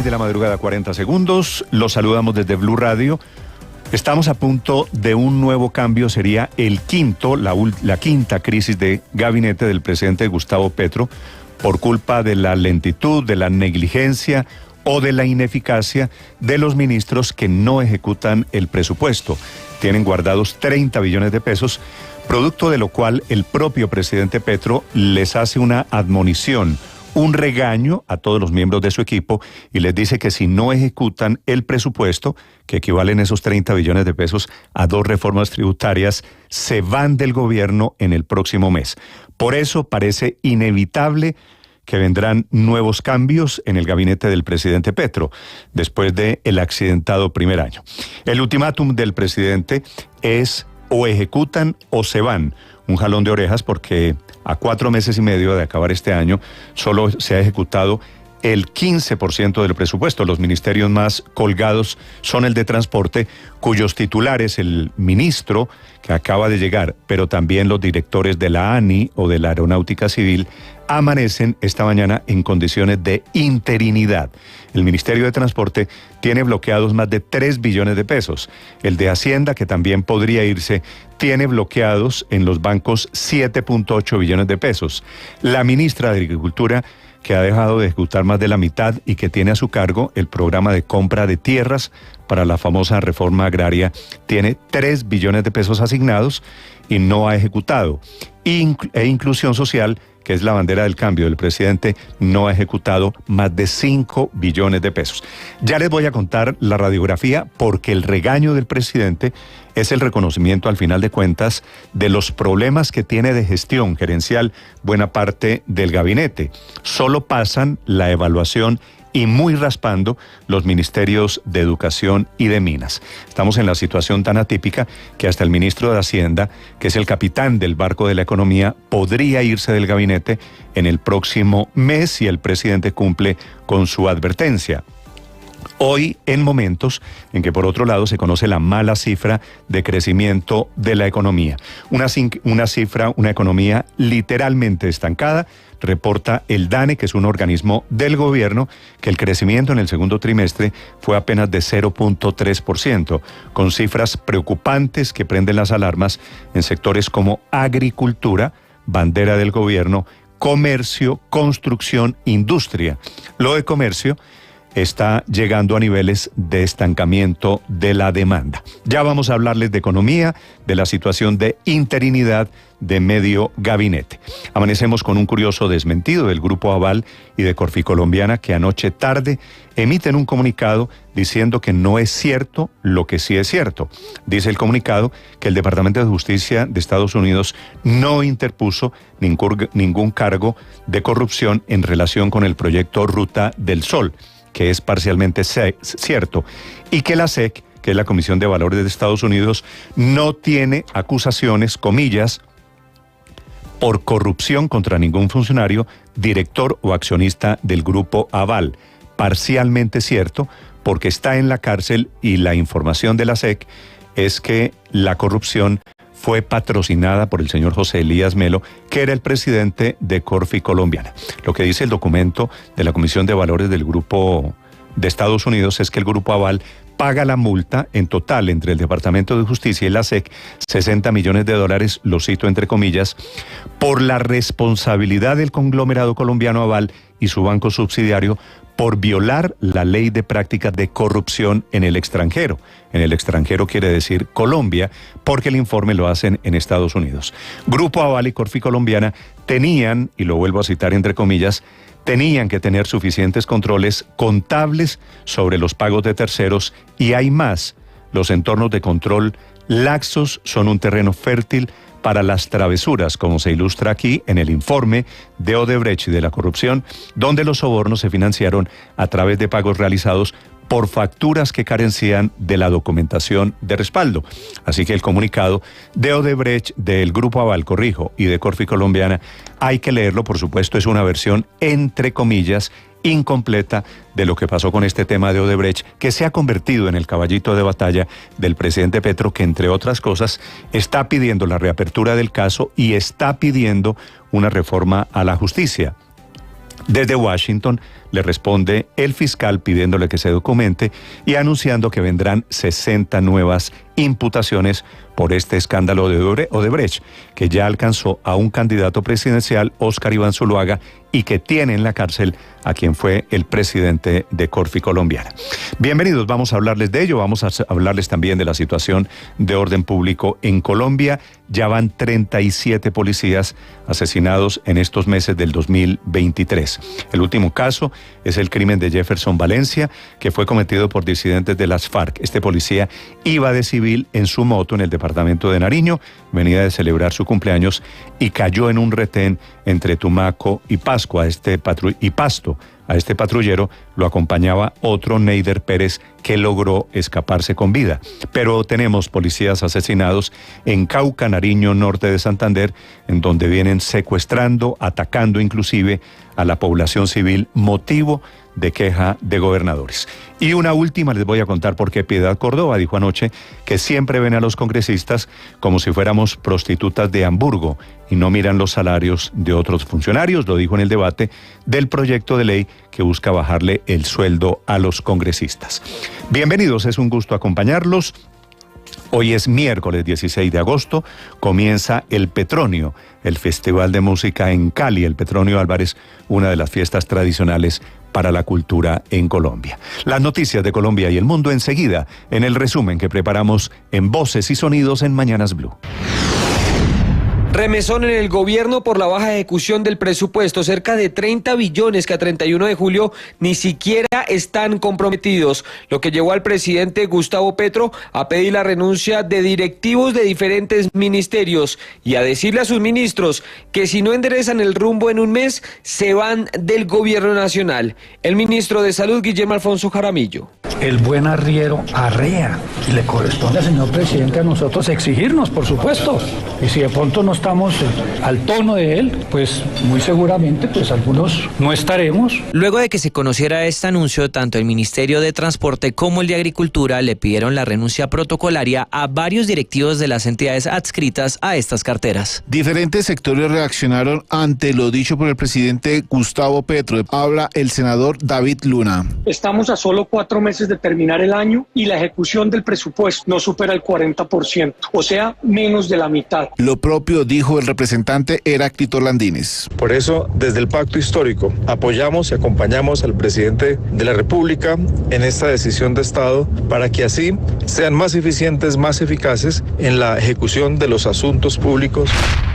De la madrugada, 40 segundos. Los saludamos desde Blue Radio. Estamos a punto de un nuevo cambio. Sería el quinto, la quinta crisis de gabinete del presidente Gustavo Petro por culpa de la lentitud, de la negligencia o de la ineficacia de los ministros que no ejecutan el presupuesto. Tienen guardados 30 billones de pesos, producto de lo cual el propio presidente Petro les hace una admonición, un regaño a todos los miembros de su equipo y les dice que si no ejecutan el presupuesto, que equivalen esos 30 billones de pesos a 2 reformas tributarias, se van del gobierno en el próximo mes. Por eso parece inevitable que vendrán nuevos cambios en el gabinete del presidente Petro, después del accidentado primer año. El ultimátum del presidente es o ejecutan o se van. Un jalón de orejas porque a 4 meses y medio de acabar este año solo se ha ejecutado el 15% del presupuesto. Los ministerios más colgados son el de Transporte, cuyos titulares, el ministro que acaba de llegar, pero también los directores de la ANI o de la Aeronáutica Civil, amanecen esta mañana en condiciones de interinidad. El Ministerio de Transporte tiene bloqueados más de 3 billones de pesos. El de Hacienda, que también podría irse, tiene bloqueados en los bancos 7.8 billones de pesos. La ministra de Agricultura, que ha dejado de ejecutar más de la mitad y que tiene a su cargo el programa de compra de tierras para la famosa reforma agraria, tiene 3 billones de pesos asignados y no ha ejecutado. E Inclusión Social, que es la bandera del cambio del presidente, no ha ejecutado más de 5 billones de pesos. Ya les voy a contar la radiografía porque el regaño del presidente es el reconocimiento al final de cuentas de los problemas que tiene de gestión gerencial buena parte del gabinete. Solo pasan la evaluación y muy raspando los ministerios de Educación y de Minas. Estamos en la situación tan atípica que hasta el ministro de Hacienda, que es el capitán del barco de la economía, podría irse del gabinete en el próximo mes si el presidente cumple con su advertencia. Hoy, en momentos en que por otro lado se conoce la mala cifra de crecimiento de la economía. Una economía literalmente estancada. Reporta el DANE, que es un organismo del gobierno, que el crecimiento en el segundo trimestre fue apenas de 0.3%, con cifras preocupantes que prenden las alarmas en sectores como agricultura, bandera del gobierno, comercio, construcción, industria. Lo de comercio está llegando a niveles de estancamiento de la demanda. Ya vamos a hablarles de economía, de la situación de interinidad de medio gabinete. Amanecemos con un curioso desmentido del Grupo Aval y de Corficolombiana, que anoche tarde emiten un comunicado diciendo que no es cierto lo que sí es cierto. Dice el comunicado que el Departamento de Justicia de Estados Unidos no interpuso ningún cargo de corrupción en relación con el proyecto Ruta del Sol, que es parcialmente cierto, y que la SEC, que es la Comisión de Valores de Estados Unidos, no tiene acusaciones, comillas, por corrupción contra ningún funcionario, director o accionista del Grupo Aval. Parcialmente cierto, porque está en la cárcel y la información de la SEC es que la corrupción fue patrocinada por el señor José Elías Melo, que era el presidente de Corficolombiana. Lo que dice el documento de la Comisión de Valores del Grupo de Estados Unidos es que el Grupo Aval paga la multa en total entre el Departamento de Justicia y la SEC, $60 millones, lo cito entre comillas, por la responsabilidad del conglomerado colombiano Aval y su banco subsidiario por violar la ley de prácticas de corrupción en el extranjero. En el extranjero quiere decir Colombia, porque el informe lo hacen en Estados Unidos. Grupo Aval y Corficolombiana tenían, y lo vuelvo a citar entre comillas, tenían que tener suficientes controles contables sobre los pagos de terceros y hay más. Los entornos de control laxos son un terreno fértil para las travesuras, como se ilustra aquí en el informe de Odebrecht y de la corrupción, donde los sobornos se financiaron a través de pagos realizados por facturas que carecían de la documentación de respaldo. Así que el comunicado de Odebrecht, del Grupo Aval, y de Corficolombiana, hay que leerlo, por supuesto, es una versión entre comillas incompleta de lo que pasó con este tema de Odebrecht, que se ha convertido en el caballito de batalla del presidente Petro, que entre otras cosas está pidiendo la reapertura del caso y está pidiendo una reforma a la justicia. Desde Washington le responde el fiscal pidiéndole que se documente y anunciando que vendrán 60 nuevas imputaciones por este escándalo de Odebrecht, que ya alcanzó a un candidato presidencial, Óscar Iván Zuluaga, y que tiene en la cárcel a quien fue el presidente de Corfi Colombiana. Bienvenidos, vamos a hablarles de ello, vamos a hablarles también de la situación de orden público en Colombia. Ya van 37 policías asesinados en estos meses del 2023. El último caso es el crimen de Jefferson Valencia, que fue cometido por disidentes de las FARC. Este policía iba de civil en su moto en el departamento de Nariño, venía de celebrar su cumpleaños y cayó en un retén entre Tumaco y Pasto. A este patrullero lo acompañaba otro Neider Pérez que logró escaparse con vida. Pero tenemos policías asesinados en Cauca, Nariño, norte de Santander, en donde vienen secuestrando, atacando inclusive a la población civil, motivo de queja de gobernadores. Y una última les voy a contar porque Piedad Córdoba dijo anoche que siempre ven a los congresistas como si fuéramos prostitutas de Hamburgo y no miran los salarios de otros funcionarios. Lo dijo en el debate del proyecto de ley que busca bajarle el sueldo a los congresistas. Bienvenidos, es un gusto acompañarlos. Hoy es miércoles 16 de agosto, comienza el Petronio, el Festival de Música en Cali. El Petronio Álvarez, una de las fiestas tradicionales para la cultura en Colombia. Las noticias de Colombia y el mundo enseguida, en el resumen que preparamos en Voces y Sonidos en Mañanas Blue. Remesón en el gobierno por la baja ejecución del presupuesto, cerca de 30 billones que a 31 de julio ni siquiera están comprometidos, lo que llevó al presidente Gustavo Petro a pedir la renuncia de directivos de diferentes ministerios y a decirle a sus ministros que si no enderezan el rumbo en un mes, se van del gobierno nacional. El ministro de Salud, Guillermo Alfonso Jaramillo. El buen arriero arrea y le corresponde, señor presidente, a nosotros exigirnos, por supuesto. Y si de pronto no estamos al tono de él, pues muy seguramente pues algunos no estaremos. Luego de que se conociera este anuncio, tanto el Ministerio de Transporte como el de Agricultura le pidieron la renuncia protocolaria a varios directivos de las entidades adscritas a estas carteras. Diferentes sectores reaccionaron ante lo dicho por el presidente Gustavo Petro. Habla el senador David Luna. Estamos a solo 4 meses de terminar el año y la ejecución del presupuesto no supera el 40%, o sea, menos de la mitad. Lo propio dijo el representante Heráclito Landines. Por eso, desde el Pacto Histórico, apoyamos y acompañamos al presidente de la República en esta decisión de Estado para que así sean más eficientes, más eficaces en la ejecución de los asuntos públicos.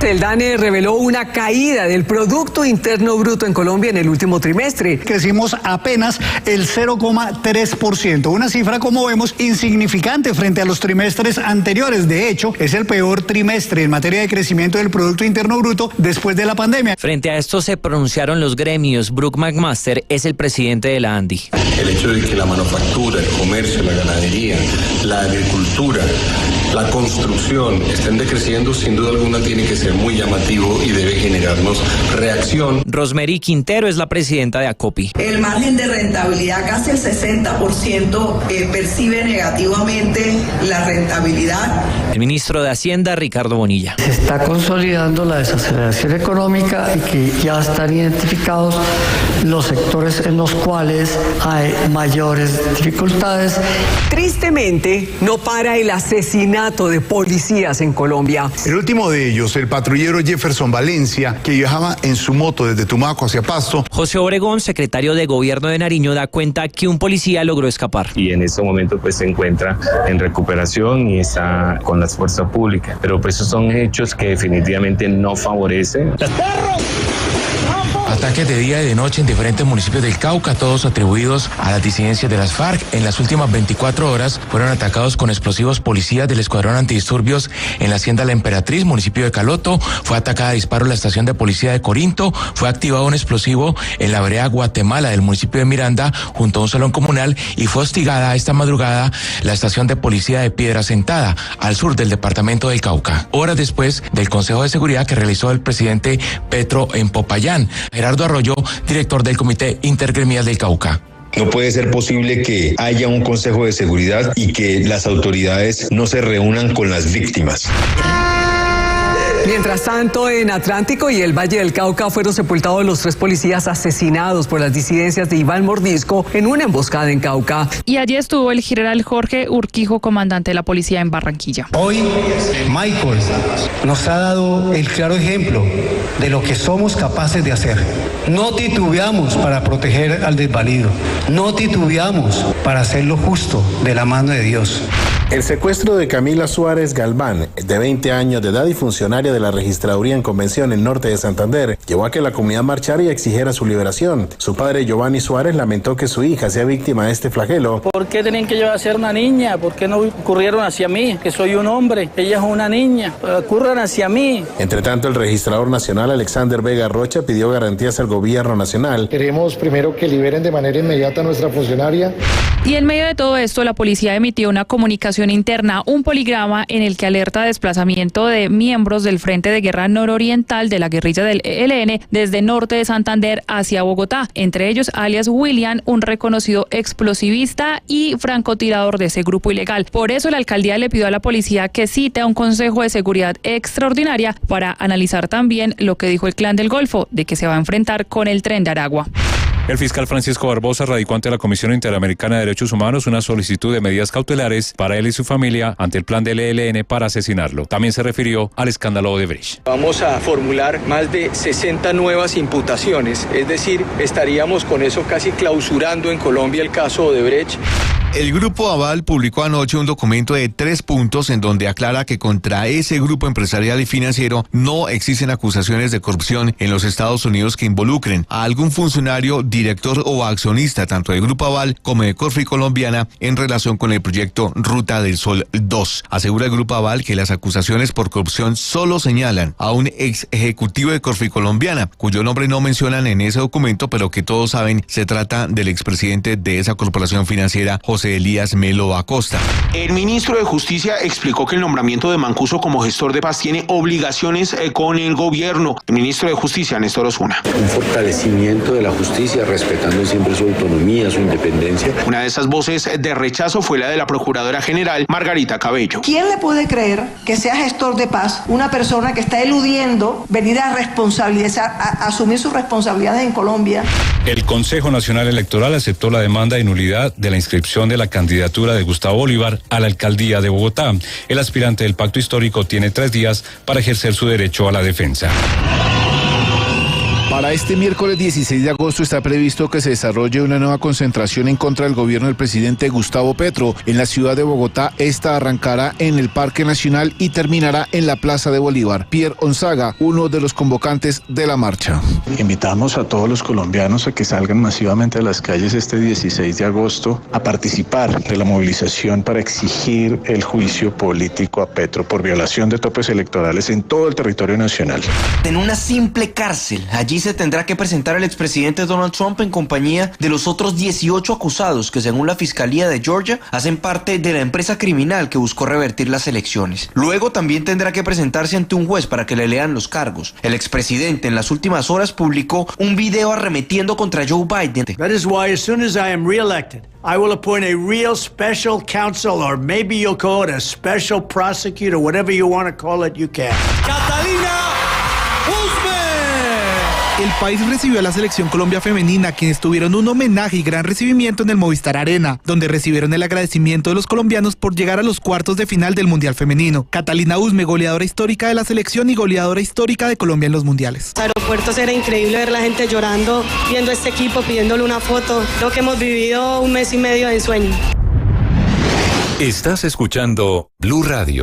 El DANE reveló una caída del Producto Interno Bruto en Colombia en el último trimestre. Crecimos apenas el 0,3%, una cifra, como vemos, insignificante frente a los trimestres anteriores. De hecho, es el peor trimestre en materia de crecimiento del Producto Interno Bruto después de la pandemia. Frente a esto se pronunciaron los gremios. Brook McMaster es el presidente de la ANDI. El hecho de que la manufactura, el comercio, la ganadería, la agricultura, la construcción estén decreciendo, sin duda alguna tiene que ser muy llamativo y debe generarnos reacción. Rosemary Quintero es la presidenta de ACOPI. El margen de rentabilidad, casi el 60%, percibe negativamente la rentabilidad. El ministro de Hacienda, Ricardo Bonilla. Se está consolidando la desaceleración económica y que ya están identificados los sectores en los cuales hay mayores dificultades. Tristemente, no para el asesinato de policías en Colombia. El último de ellos, el patrullero Jefferson Valencia, que viajaba en su moto desde Tumaco hacia Pasto. José Obregón, secretario de Gobierno de Nariño, da cuenta que un policía logró escapar. Y en este momento pues se encuentra en recuperación y está con las fuerzas públicas. Pero pues esos son hechos que definitivamente no favorecen. Ataques de día y de noche en diferentes municipios del Cauca, todos atribuidos a las disidencias de las FARC. En las últimas 24 horas fueron atacados con explosivos policías del Escuadrón Antidisturbios en la Hacienda La Emperatriz, municipio de Caloto. Fue atacada a disparos la estación de policía de Corinto. Fue activado un explosivo en la vereda Guatemala del municipio de Miranda, junto a un salón comunal, y fue hostigada esta madrugada la estación de policía de Piedra Sentada, al sur del departamento del Cauca. Horas después del Consejo de Seguridad que realizó el presidente Petro en Popayán. Gerardo Arroyo, director del Comité Intergremial del Cauca. No puede ser posible que haya un Consejo de Seguridad y que las autoridades no se reúnan con las víctimas. Mientras tanto, en Atlántico y el Valle del Cauca fueron sepultados los 3 policías asesinados por las disidencias de Iván Mordisco en una emboscada en Cauca. Y allí estuvo el general Jorge Urquijo, comandante de la policía en Barranquilla. Hoy, Michael nos ha dado el claro ejemplo de lo que somos capaces de hacer. No titubeamos para proteger al desvalido. No titubeamos para hacer lo justo de la mano de Dios. El secuestro de Camila Suárez Galván, de 20 años de edad y funcionaria de la Registraduría en Convención en Norte de Santander, llevó a que la comunidad marchara y exigiera su liberación. Su padre, Giovanni Suárez, lamentó que su hija sea víctima de este flagelo. ¿Por qué tenían que llevar a ser una niña? ¿Por qué no ocurrieron hacia mí? Que soy un hombre, ella es una niña, ocurran hacia mí. Entre tanto, el registrador nacional, Alexander Vega Rocha, pidió garantías al gobierno nacional. Queremos primero que liberen de manera inmediata a nuestra funcionaria. Y en medio de todo esto, la policía emitió una comunicación interna, un poligrama en el que alerta desplazamiento de miembros del Frente de Guerra Nororiental de la guerrilla del ELN desde norte de Santander hacia Bogotá, entre ellos alias William, un reconocido explosivista y francotirador de ese grupo ilegal. Por eso la alcaldía le pidió a la policía que cite a un consejo de seguridad extraordinaria para analizar también lo que dijo el Clan del Golfo, de que se va a enfrentar con el Tren de Aragua. El fiscal Francisco Barbosa radicó ante la Comisión Interamericana de Derechos Humanos una solicitud de medidas cautelares para él y su familia ante el plan del ELN para asesinarlo. También se refirió al escándalo Odebrecht. Vamos a formular más de 60 nuevas imputaciones, es decir, estaríamos con eso casi clausurando en Colombia el caso Odebrecht. El Grupo Aval publicó anoche un documento de 3 puntos en donde aclara que contra ese grupo empresarial y financiero no existen acusaciones de corrupción en los Estados Unidos que involucren a algún funcionario, director o accionista tanto del Grupo Aval como de Corfi Colombiana en relación con el proyecto Ruta del Sol 2. Asegura el Grupo Aval que las acusaciones por corrupción solo señalan a un ex ejecutivo de Corfi Colombiana, cuyo nombre no mencionan en ese documento, pero que todos saben se trata del expresidente de esa corporación financiera, José Elías Melo Acosta. El ministro de Justicia explicó que el nombramiento de Mancuso como gestor de paz tiene obligaciones con el gobierno. El ministro de Justicia, Néstor Osuna. Un fortalecimiento de la justicia, respetando siempre su autonomía, su independencia. Una de esas voces de rechazo fue la de la Procuradora General, Margarita Cabello. ¿Quién le puede creer que sea gestor de paz una persona que está eludiendo venir a responsabilizar, a asumir sus responsabilidades en Colombia? El Consejo Nacional Electoral aceptó la demanda de nulidad de la inscripción de la candidatura de Gustavo Bolívar a la alcaldía de Bogotá. El aspirante del Pacto Histórico tiene 3 días para ejercer su derecho a la defensa. Para este miércoles 16 de agosto está previsto que se desarrolle una nueva concentración en contra del gobierno del presidente Gustavo Petro. En la ciudad de Bogotá, esta arrancará en el Parque Nacional y terminará en la Plaza de Bolívar. Pierre Onzaga, uno de los convocantes de la marcha. Invitamos a todos los colombianos a que salgan masivamente a las calles este 16 de agosto a participar de la movilización para exigir el juicio político a Petro por violación de topes electorales en todo el territorio nacional. En una simple cárcel, allí se tendrá que presentar el expresidente Donald Trump en compañía de los otros 18 acusados que, según la Fiscalía de Georgia, hacen parte de la empresa criminal que buscó revertir las elecciones. Luego también tendrá que presentarse ante un juez para que le lean los cargos. El expresidente en las últimas horas publicó un video arremetiendo contra Joe Biden. That is why as soon as I am reelected, I will appoint a real special counsel, or maybe you'll call it a special prosecutor, whatever you want to call it, you can. Catalina Usme. El país recibió a la selección Colombia femenina, quienes tuvieron un homenaje y gran recibimiento en el Movistar Arena, donde recibieron el agradecimiento de los colombianos por llegar a los cuartos de final del Mundial Femenino. Catalina Usme, goleadora histórica de la selección y goleadora histórica de Colombia en los mundiales. En los aeropuertos era increíble ver la gente llorando, viendo este equipo, pidiéndole una foto. Creo que hemos vivido un mes y medio de sueño. Estás escuchando Blue Radio.